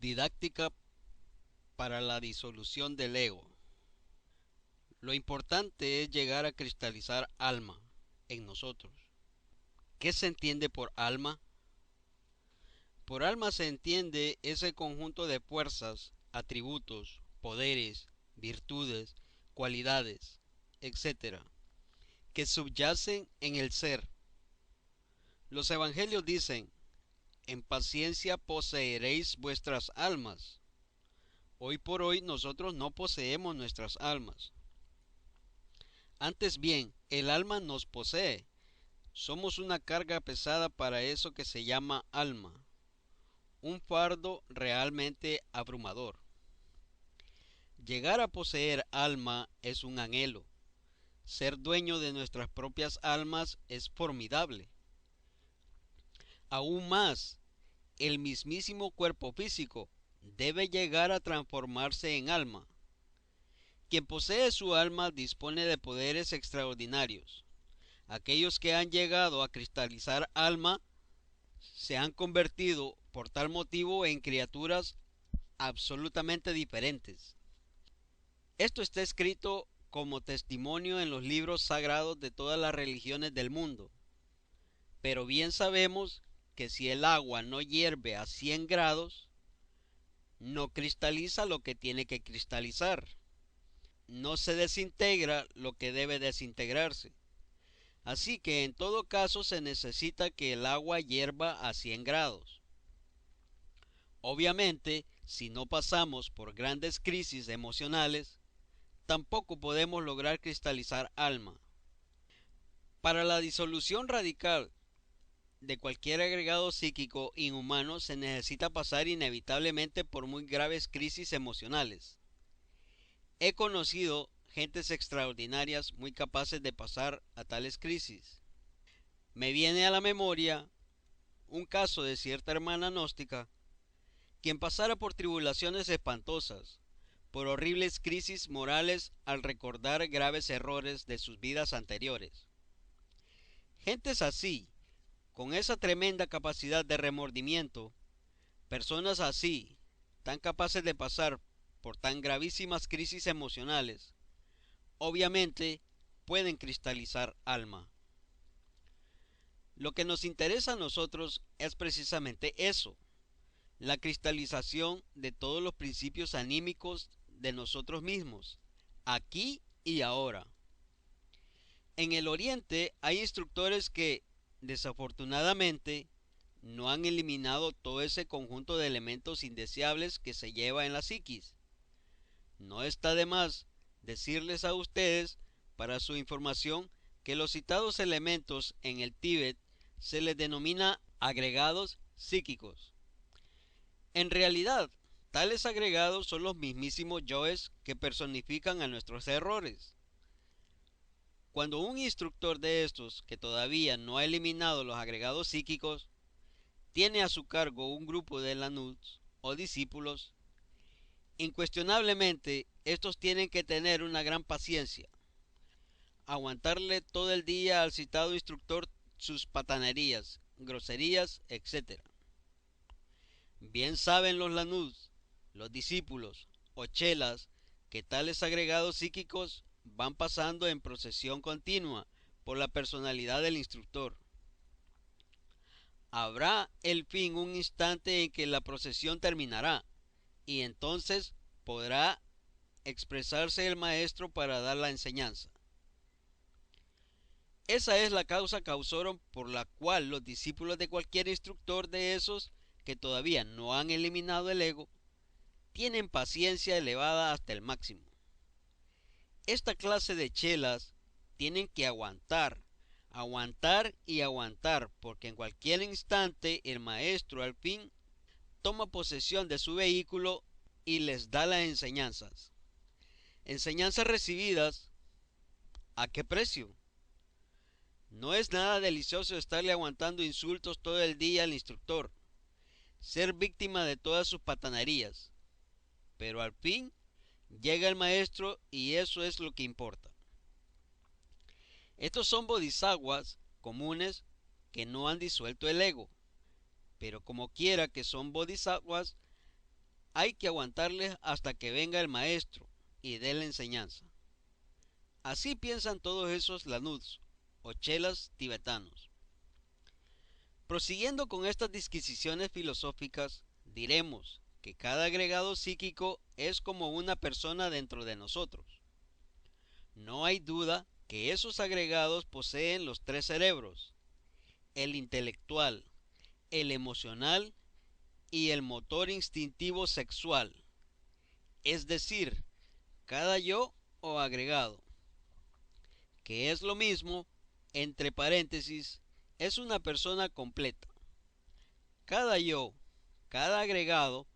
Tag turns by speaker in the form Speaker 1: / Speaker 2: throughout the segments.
Speaker 1: Didáctica para la disolución del ego. Lo importante es llegar a cristalizar alma en nosotros. ¿Qué se entiende por alma? Por alma se entiende ese conjunto de fuerzas, atributos, poderes, virtudes, cualidades, etc., que subyacen en el ser. Los evangelios dicen: en paciencia poseeréis vuestras almas. Hoy por hoy nosotros no poseemos nuestras almas. Antes bien, el alma nos posee. Somos una carga pesada para eso que se llama alma, un fardo realmente abrumador. Llegar a poseer alma es un anhelo. Ser dueño de nuestras propias almas es formidable. Aún más, el mismísimo cuerpo físico debe llegar a transformarse en alma. Quien posee su alma dispone de poderes extraordinarios. Aquellos que han llegado a cristalizar alma se han convertido por tal motivo en criaturas absolutamente diferentes. Esto está escrito como testimonio en los libros sagrados de todas las religiones del mundo. Pero bien sabemos que si el agua no hierve a 100 grados, no cristaliza lo que tiene que cristalizar. No se desintegra lo que debe desintegrarse. Así que en todo caso se necesita que el agua hierva a 100 grados. Obviamente, si no pasamos por grandes crisis emocionales, tampoco podemos lograr cristalizar alma. Para la disolución radical de cualquier agregado psíquico inhumano se necesita pasar inevitablemente por muy graves crisis emocionales. He conocido gentes extraordinarias muy capaces de pasar a tales crisis. Me viene a la memoria un caso de cierta hermana gnóstica, quien pasara por tribulaciones espantosas, por horribles crisis morales al recordar graves errores de sus vidas anteriores. Gentes así, con esa tremenda capacidad de remordimiento, personas así, tan capaces de pasar por tan gravísimas crisis emocionales, obviamente pueden cristalizar alma. Lo que nos interesa a nosotros es precisamente eso, la cristalización de todos los principios anímicos de nosotros mismos, aquí y ahora. En el Oriente hay instructores que, desafortunadamente, no han eliminado todo ese conjunto de elementos indeseables que se lleva en la psiquis. No está de más decirles a ustedes, para su información, que los citados elementos en el Tíbet se les denomina agregados psíquicos. En realidad, tales agregados son los mismísimos yoes que personifican a nuestros errores. Cuando un instructor de estos, que todavía no ha eliminado los agregados psíquicos, tiene a su cargo un grupo de lanuds o discípulos, incuestionablemente estos tienen que tener una gran paciencia, aguantarle todo el día al citado instructor sus patanerías, groserías, etc. Bien saben los lanuds, los discípulos o chelas que tales agregados psíquicos van pasando en procesión continua por la personalidad del instructor. Habrá el fin un instante en que la procesión terminará, y entonces podrá expresarse el maestro para dar la enseñanza. Esa es la causa causaron por la cual los discípulos de cualquier instructor de esos que todavía no han eliminado el ego tienen paciencia elevada hasta el máximo. Esta clase de chelas tienen que aguantar, aguantar y aguantar, porque en cualquier instante el maestro al fin toma posesión de su vehículo y les da las enseñanzas. Enseñanzas recibidas, ¿a qué precio? No es nada delicioso estarle aguantando insultos todo el día al instructor, ser víctima de todas sus patanerías, pero al fin llega el maestro y eso es lo que importa. Estos son bodhisattvas comunes que no han disuelto el ego, pero como quiera que son bodhisattvas, hay que aguantarles hasta que venga el maestro y dé la enseñanza. Así piensan todos esos lanuds o chelas tibetanos. Prosiguiendo con estas disquisiciones filosóficas, diremos que cada agregado psíquico es como una persona dentro de nosotros. No hay duda que esos agregados poseen los tres cerebros: el intelectual, el emocional y el motor instintivo sexual, es decir, cada yo o agregado, que es lo mismo, entre paréntesis, es una persona completa. Cada yo, cada agregado,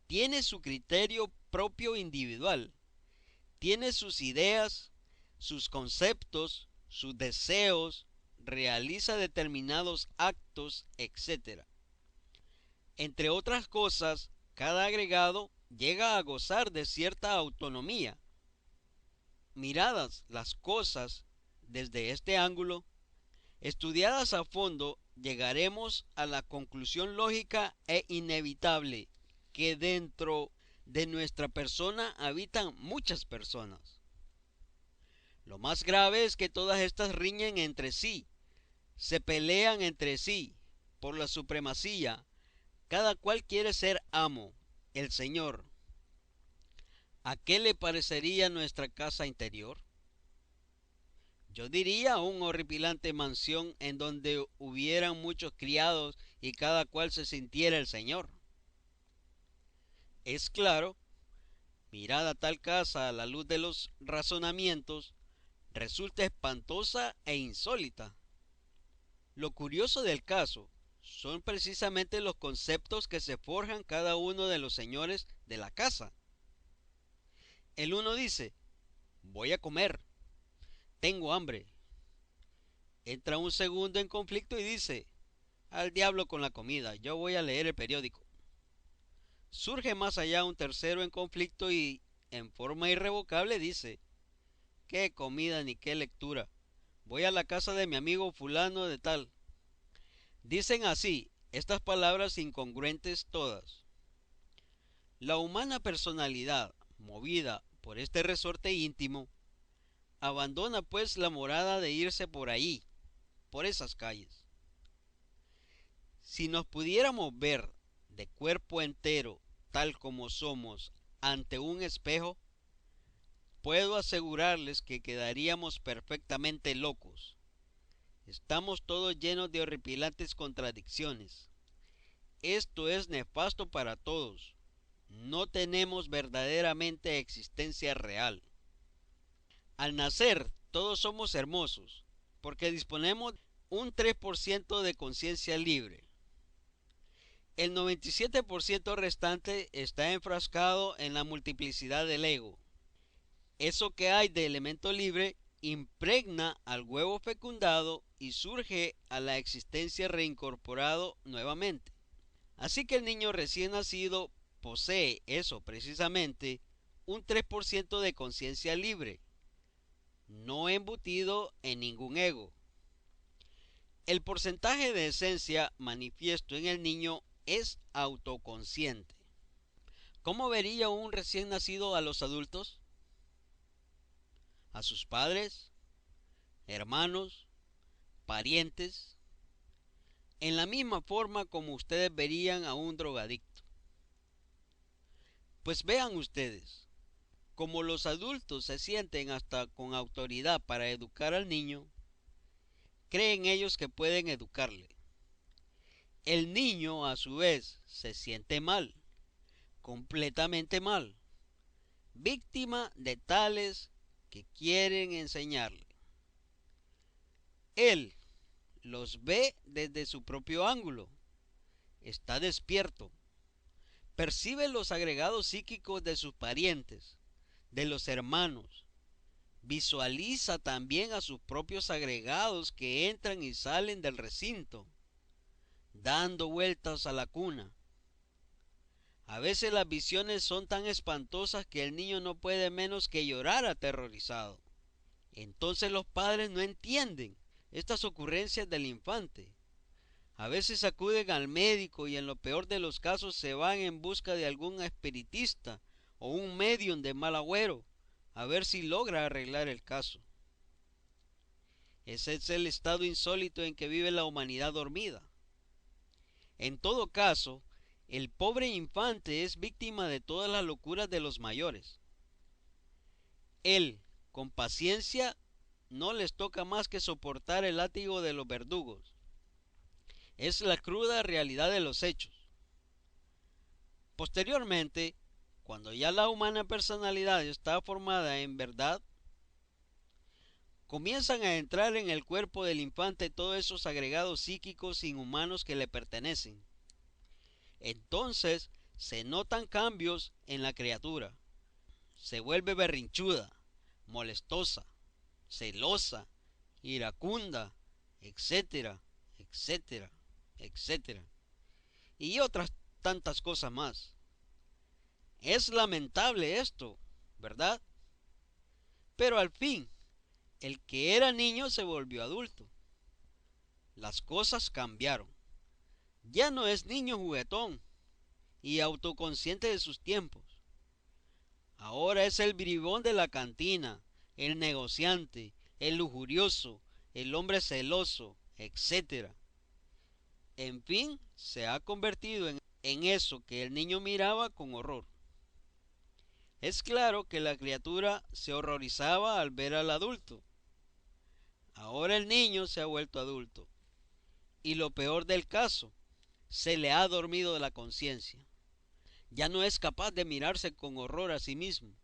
Speaker 1: tiene su criterio propio individual, tiene sus ideas, sus conceptos, sus deseos, realiza determinados actos, etc. Entre otras cosas, cada agregado llega a gozar de cierta autonomía. Miradas las cosas desde este ángulo, estudiadas a fondo, llegaremos a la conclusión lógica e inevitable que dentro de nuestra persona habitan muchas personas. Lo más grave es que todas estas riñen entre sí, se pelean entre sí por la supremacía. Cada cual quiere ser amo, el Señor. ¿A qué le parecería nuestra casa interior? Yo diría una horripilante mansión en donde hubieran muchos criados y cada cual se sintiera el Señor. Es claro, mirada tal casa a la luz de los razonamientos, resulta espantosa e insólita. Lo curioso del caso son precisamente los conceptos que se forjan cada uno de los señores de la casa. El uno dice: voy a comer, tengo hambre. Entra un segundo en conflicto y dice: al diablo con la comida, yo voy a leer el periódico. Surge más allá un tercero en conflicto y, en forma irrevocable, dice: qué comida ni qué lectura, voy a la casa de mi amigo fulano de tal. Dicen así estas palabras incongruentes todas. La humana personalidad, movida por este resorte íntimo, abandona pues la morada de irse por ahí, por esas calles. Si nos pudiéramos ver de cuerpo entero, tal como somos, ante un espejo, puedo asegurarles que quedaríamos perfectamente locos. Estamos todos llenos de horripilantes contradicciones. Esto es nefasto para todos. No tenemos verdaderamente existencia real. Al nacer, todos somos hermosos, porque disponemos un 3% de conciencia libre. El 97% restante está enfrascado en la multiplicidad del ego. Eso que hay de elemento libre impregna al huevo fecundado y surge a la existencia reincorporado nuevamente. Así que el niño recién nacido posee eso precisamente, un 3% de conciencia libre, no embutido en ningún ego. El porcentaje de esencia manifiesto en el niño es autoconsciente. ¿Cómo vería un recién nacido a los adultos? ¿A sus padres, hermanos, parientes? En la misma forma como ustedes verían a un drogadicto. Pues vean ustedes, como los adultos se sienten hasta con autoridad para educar al niño, creen ellos que pueden educarle. El niño, a su vez, se siente mal, completamente mal, víctima de tales que quieren enseñarle. Él los ve desde su propio ángulo, está despierto, percibe los agregados psíquicos de sus parientes, de los hermanos, visualiza también a sus propios agregados que entran y salen del recinto, dando vueltas a la cuna. A veces las visiones son tan espantosas que el niño no puede menos que llorar aterrorizado. Entonces los padres no entienden estas ocurrencias del infante. A veces acuden al médico y en lo peor de los casos se van en busca de algún espiritista o un medium de mal agüero a ver si logra arreglar el caso. Ese es el estado insólito en que vive la humanidad dormida. En todo caso, el pobre infante es víctima de todas las locuras de los mayores. Él, con paciencia, no les toca más que soportar el látigo de los verdugos. Es la cruda realidad de los hechos. Posteriormente, cuando ya la humana personalidad está formada en verdad, comienzan a entrar en el cuerpo del infante todos esos agregados psíquicos inhumanos que le pertenecen. Entonces se notan cambios en la criatura. Se vuelve berrinchuda, molestosa, celosa, iracunda, etcétera, etcétera, etcétera. Y otras tantas cosas más. Es lamentable esto, ¿verdad? Pero al fin, el que era niño se volvió adulto. Las cosas cambiaron. Ya no es niño juguetón y autoconsciente de sus tiempos. Ahora es el bribón de la cantina, el negociante, el lujurioso, el hombre celoso, etcétera. En fin, se ha convertido en eso que el niño miraba con horror. Es claro que la criatura se horrorizaba al ver al adulto. Ahora el niño se ha vuelto adulto. Y lo peor del caso, se le ha dormido la conciencia. Ya no es capaz de mirarse con horror a sí mismo.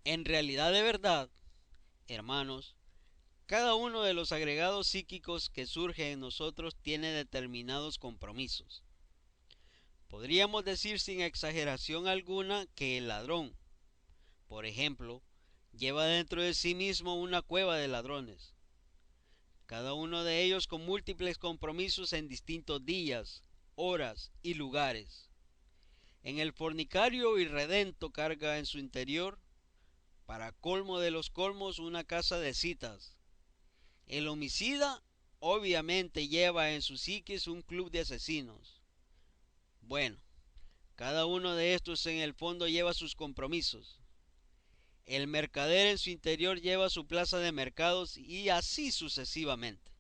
Speaker 1: En realidad de verdad, hermanos, cada uno de los agregados psíquicos que surge en nosotros tiene determinados compromisos. Podríamos decir sin exageración alguna que el ladrón, por ejemplo, lleva dentro de sí mismo una cueva de ladrones, cada uno de ellos con múltiples compromisos en distintos días, horas y lugares. En el fornicario irredento carga en su interior, para colmo de los colmos, una casa de citas. El homicida obviamente lleva en su psiquis un club de asesinos. Bueno, cada uno de estos en el fondo lleva sus compromisos. El mercader en su interior lleva su plaza de mercados y así sucesivamente.